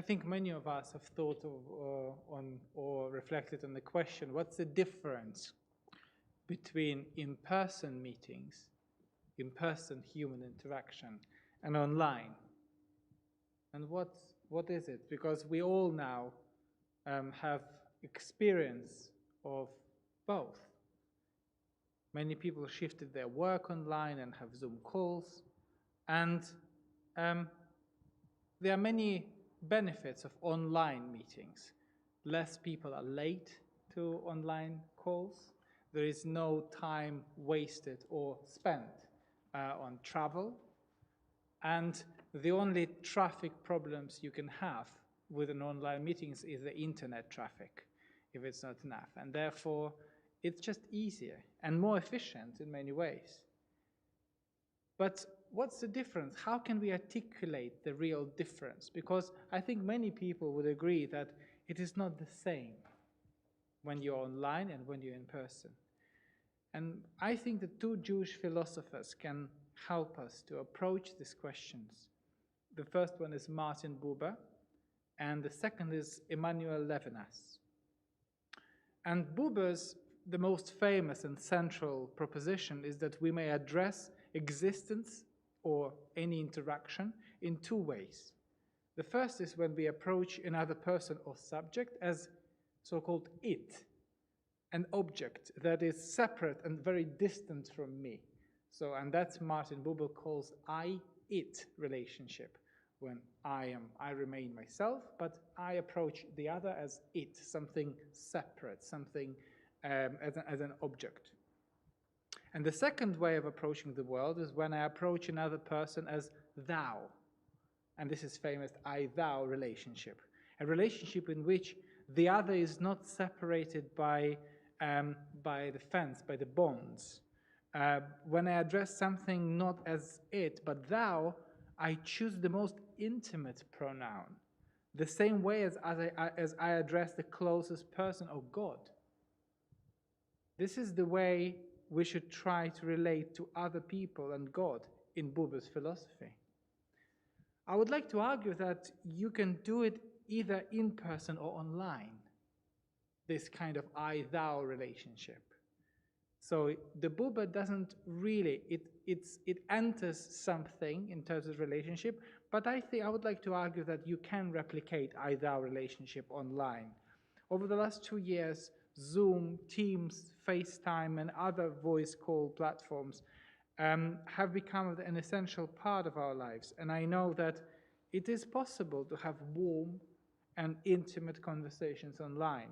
think many of us have thought of, on or reflected on the question, what's the difference between in-person meetings, in-person human interaction, and online? And what is it? Because we all now have experience of both. Many people shifted their work online and have Zoom calls, and there are many benefits of online meetings. Less people are late to online calls. There is no time wasted or spent on travel. And the only traffic problems you can have with an online meetings is the internet traffic, if it's not enough. And therefore, it's just easier and more efficient in many ways. But what's the difference? How can we articulate the real difference? Because I think many people would agree that it is not the same when you're online and when you're in person. And I think the two Jewish philosophers can help us to approach these questions. The first one is Martin Buber, and the second is Emmanuel Levinas. And Buber's the most famous and central proposition is that we may address existence or any interaction in two ways. The first is when we approach another person or subject as so-called it, an object that is separate and very distant from me. And that's Martin Buber calls I-it relationship, when I remain myself, but I approach the other as it, something separate, something as an object. And the second way of approaching the world is when I approach another person as thou. And this is famous I-thou relationship, a relationship in which the other is not separated by the fence, by the bonds. When I address something not as it, but thou, I choose the most intimate pronoun, the same way as I address the closest person or God. This is the way we should try to relate to other people and God in Buber's philosophy. I would like to argue that you can do it either in person or online, this kind of I-thou relationship. So the Buber doesn't really, it enters something in terms of relationship, but I would like to argue that you can replicate I-thou relationship online. Over the last 2 years, Zoom, Teams, FaceTime, and other voice call platforms have become an essential part of our lives. And I know that it is possible to have warm and intimate conversations online.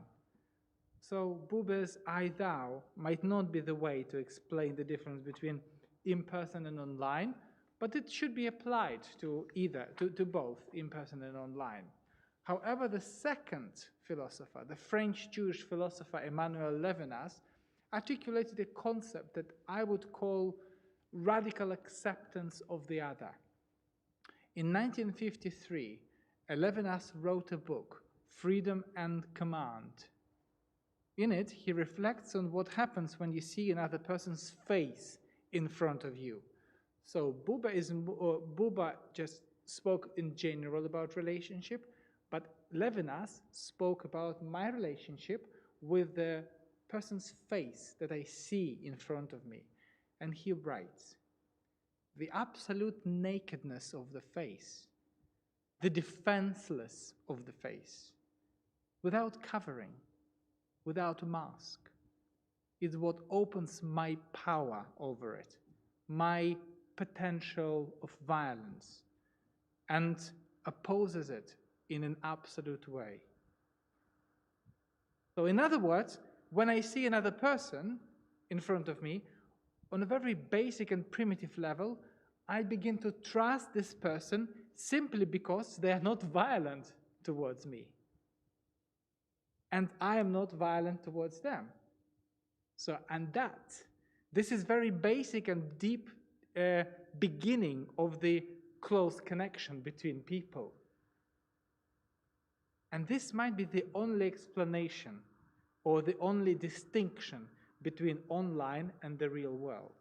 So Buber's I-thou might not be the way to explain the difference between in-person and online, but it should be applied to both in-person and online. However, the second philosopher, the French Jewish philosopher Emmanuel Levinas, articulated a concept that I would call radical acceptance of the other. In 1953, Levinas wrote a book, Freedom and Command. In it, he reflects on what happens when you see another person's face in front of you. So Buber just spoke in general about relationship, but Levinas spoke about my relationship with the person's face that I see in front of me. And he writes, the absolute nakedness of the face, the defenseless of the face, without covering, without a mask, is what opens my power over it, my potential of violence, and opposes it in an absolute way. So in other words, when I see another person in front of me, on a very basic and primitive level, I begin to trust this person simply because they are not violent towards me. And I am not violent towards them. This is very basic and deep beginning of the close connection between people. And this might be the only explanation or the only distinction between online and the real world.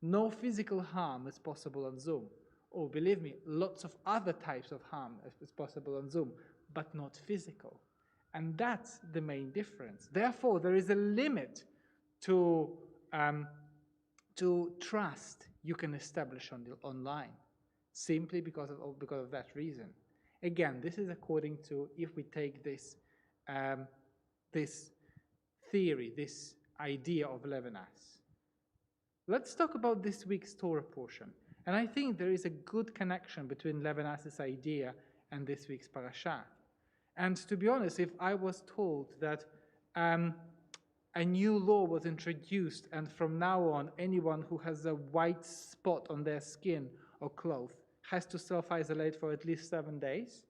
No physical harm is possible on Zoom. or believe me, lots of other types of harm is possible on Zoom, but not physical. And that's the main difference. Therefore, there is a limit to trust you can establish online, simply because of that reason. Again, this is according to, if we take this this theory, this idea of Levinas. Let's talk about this week's Torah portion. And I think there is a good connection between Levinas's idea and this week's parasha. And to be honest, if I was told that a new law was introduced and from now on anyone who has a white spot on their skin or cloth has to self-isolate for at least 7 days,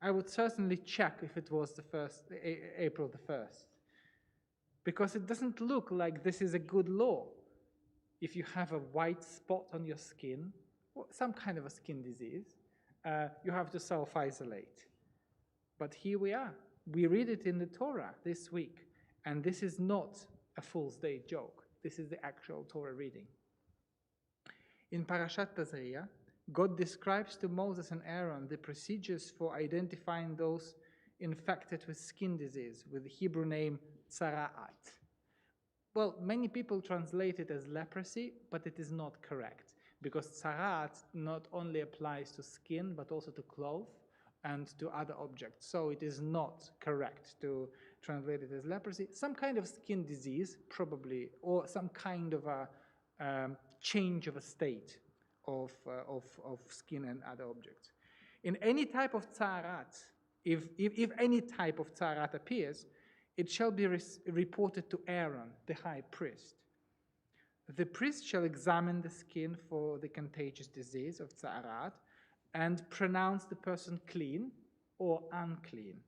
I would certainly check if it was April the 1st. Because it doesn't look like this is a good law. If you have a white spot on your skin, or some kind of a skin disease, you have to self-isolate. But here we are. We read it in the Torah this week. And this is not a Fool's Day joke. This is the actual Torah reading. In Parashat Tazria, God describes to Moses and Aaron the procedures for identifying those infected with skin disease, with the Hebrew name tzara'at. Well, many people translate it as leprosy, but it is not correct, because tzara'at not only applies to skin, but also to cloth and to other objects. So it is not correct to translate it as leprosy. Some kind of skin disease, probably, or some kind of a change of a state of skin and other objects. In any type of tzara'at, if any type of tzara'at appears, it shall be reported to Aaron, the high priest. The priest shall examine the skin for the contagious disease of tzara'at and pronounce the person clean or unclean.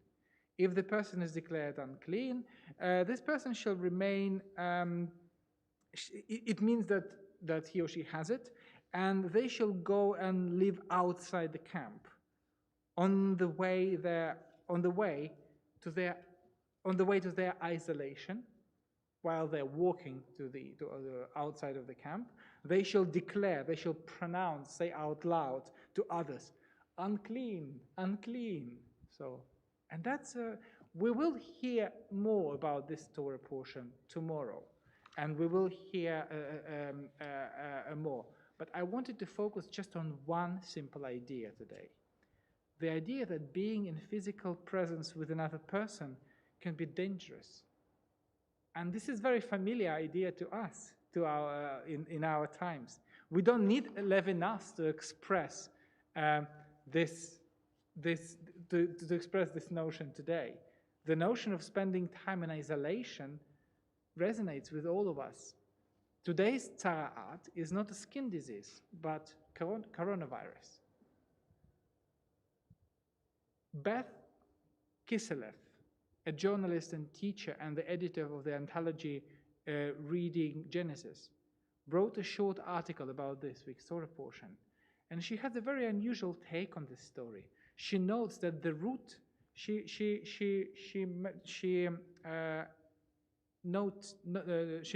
If the person is declared unclean, this person shall remain, it means that he or she has it, and they shall go and live outside the camp on the way to their isolation. While they're walking to the outside of the camp, they shall declare, they shall pronounce, say out loud to others, unclean, unclean. So, and that's we will hear more about this Torah portion tomorrow, and we will hear more. But I wanted to focus just on one simple idea today. The idea that being in physical presence with another person can be dangerous. And this is a very familiar idea to us, in our times. We don't need Levinas to express this notion today. The notion of spending time in isolation resonates with all of us. Today's tzara'at is not a skin disease, but coronavirus. Beth Kiselev, a journalist and teacher and the editor of the anthology Reading Genesis, wrote a short article about this week's Torah portion, and she has a very unusual take on this story. She notes that the root, she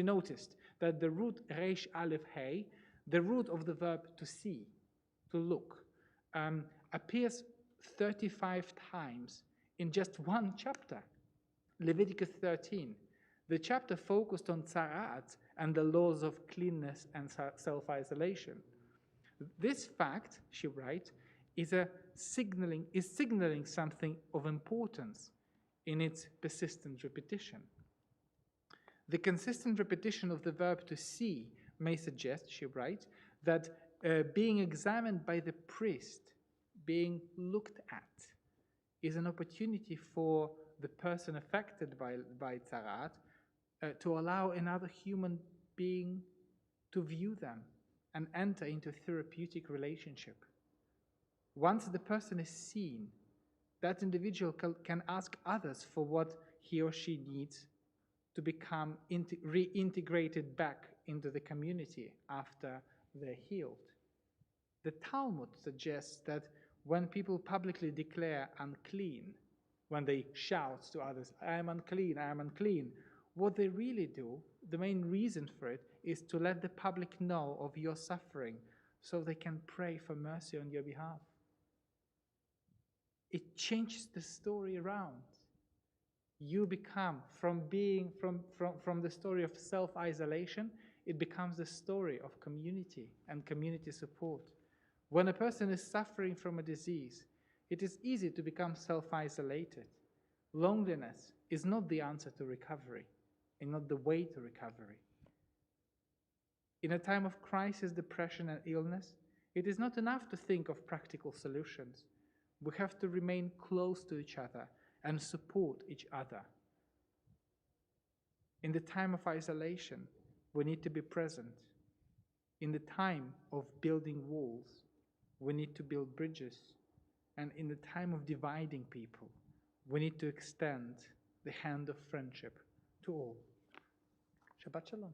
noticed that the root Reish Aleph Hey, the root of the verb to see, to look, appears 35 times in just one chapter, Leviticus 13. The chapter focused on tzara'at and the laws of cleanness and self-isolation. This fact, she writes, is signaling something of importance in its persistent repetition. The consistent repetition of the verb to see may suggest, she writes, that being examined by the priest, being looked at, is an opportunity for the person affected by tzara'at to allow another human being to view them and enter into a therapeutic relationship. Once the person is seen, that individual can ask others for what he or she needs to become reintegrated back into the community after they're healed. The Talmud suggests that when people publicly declare unclean, when they shout to others, I am unclean, what they really do, the main reason for it, is to let the public know of your suffering, so they can pray for mercy on your behalf. It changes the story around. You become, from the story of self-isolation, it becomes the story of community and community support. When a person is suffering from a disease, it is easy to become self-isolated. Loneliness is not the answer to recovery and not the way to recovery. In a time of crisis, depression, and illness, it is not enough to think of practical solutions. We have to remain close to each other and support each other. In the time of isolation, we need to be present. In the time of building walls, we need to build bridges. And in the time of dividing people, we need to extend the hand of friendship to all. Shabbat Shalom.